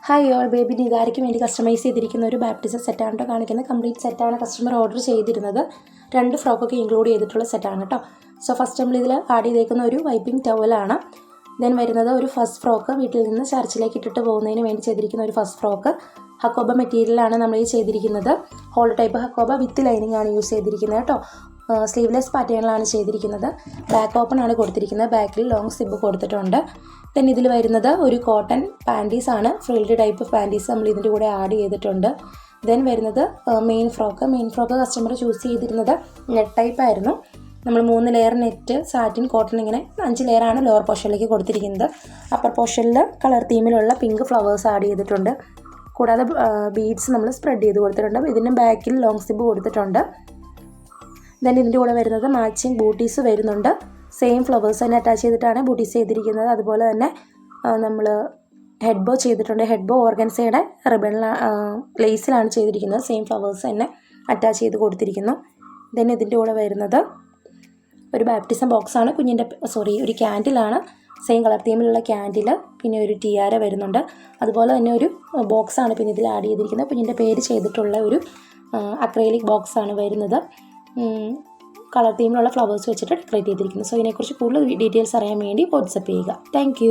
Hi all, baby നിതാരയ്ക്ക് വേണ്ടി customise ചെയ്തിരിക്കുന്ന ഒരു ബാപ്റ്റിസം സെറ്റാണ് കേട്ടോ കാണിക്കുന്നത്. കംപ്ലീറ്റ് സെറ്റാണ് കസ്റ്റമർ ഓർഡർ ചെയ്തിരുന്നത്. 2 ഫ്രോക്കൊക്കെ ഇൻക്ലൂഡ് ചെയ്തിട്ടുള്ള സെറ്റാണ് കേട്ടോ. സോ ഫസ്റ്റ് നമ്മൾ ഇതിൽ ആഡ് ചെയ്തേക്കുന്ന ഒരു വൈപ്പിംഗ് ടവലാണ്. ദെൻ വരുന്നത് ഒരു ഫസ്റ്റ് ഫ്രോക്ക്, വീട്ടിൽ നിന്ന് ചർച്ചിലേക്ക് ഇട്ടിട്ട് പോകുന്നതിന് വേണ്ടി ചെയ്തിരിക്കുന്ന ഒരു ഫസ്റ്റ് ഫ്രോക്ക്. ഹക്കോബ മെറ്റീരിയലാണ് നമ്മൾ ഈ ചെയ്തിരിക്കുന്നത്. Hole type Hakoba with lining ആണ് യൂസ് ചെയ്തിരിക്കുന്നത് കേട്ടോ. സ്ലീവ്ലെസ് പാറ്റേണിലാണ് ചെയ്തിരിക്കുന്നത്. ബാക്ക് ഓപ്പൺ ആണ് കൊടുത്തിരിക്കുന്നത്. ബാക്കിൽ ലോങ് സിബ് കൊടുത്തിട്ടുണ്ട്. ദെൻ ഇതിൽ വരുന്നത് ഒരു കോട്ടൺ പാൻറ്റീസ് ആണ്. ഫ്രിൽഡ് ടൈപ്പ് പാൻറ്റീസ് നമ്മൾ ഇതിൻ്റെ കൂടെ ആഡ് ചെയ്തിട്ടുണ്ട്. ദെൻ വരുന്നത് മെയിൻ ഫ്രോക്ക് കസ്റ്റമർ ചൂസ് ചെയ്തിരുന്നത് നെറ്റ് ടൈപ്പ് ആയിരുന്നു. നമ്മൾ 3 ലെയർ നെറ്റ് സാറ്റിൻ കോട്ടൺ ഇങ്ങനെ 5 ലെയറാണ് ലോവർ പോർഷനിലേക്ക് കൊടുത്തിരിക്കുന്നത്. അപ്പർ പോർഷനിൽ കളർ തീമിലുള്ള പിങ്ക് ഫ്ലവേഴ്സ് ആഡ് ചെയ്തിട്ടുണ്ട്. കൂടാതെ ബീഡ്സ് നമ്മൾ സ്പ്രെഡ് ചെയ്ത് കൊടുത്തിട്ടുണ്ട്. ഇതിന് ബാക്കിൽ ലോങ് സിബ് കൊടുത്തിട്ടുണ്ട്. ദെൻ ഇതിൻ്റെ കൂടെ വരുന്നത് മാച്ചിങ് ബൂട്ടീസ് വരുന്നുണ്ട്. സെയിം ഫ്ലവേഴ്സ് തന്നെ അറ്റാച്ച് ചെയ്തിട്ടാണ് ബൂട്ടീസ് ചെയ്തിരിക്കുന്നത്. അതുപോലെ തന്നെ നമ്മൾ ഹെഡ് ബോ ചെയ്തിട്ടുണ്ട്. ഹെഡ് ബോ ഓർഗൻസയുടെ ലേസിലാണ് ചെയ്തിരിക്കുന്നത്. സെയിം ഫ്ലവേഴ്സ് തന്നെ അറ്റാച്ച് ചെയ്ത് കൊടുത്തിരിക്കുന്നു. ദെൻ ഇതിൻ്റെ കൂടെ വരുന്നത് ഒരു ബാപ്റ്റിസം ബോക്സാണ്. ഒരു ക്യാൻഡിലാണ്. സെയിം കളർ തീമിലുള്ള ക്യാൻഡിൽ, പിന്നെ ഒരു ടിയാര വരുന്നുണ്ട്. അതുപോലെ തന്നെ ഒരു ബോക്സാണ് പിന്നെ ഇതിൽ ആഡ് ചെയ്തിരിക്കുന്നത്. കുഞ്ഞിൻ്റെ പേര് ചെയ്തിട്ടുള്ള ഒരു അക്രൈലിക് ബോക്സാണ് വരുന്നത്. കളർ തീമിലുള്ള ഫ്ലവേഴ്സ് വെച്ചിട്ട് ഡെക്കറേറ്റ് ചെയ്തിരിക്കുന്നു. സോ ഇതിനെക്കുറിച്ച് കൂടുതൽ ഡീറ്റെയിൽസ് അറിയാൻ വേണ്ടി വാട്സപ്പ് ചെയ്യുക. താങ്ക്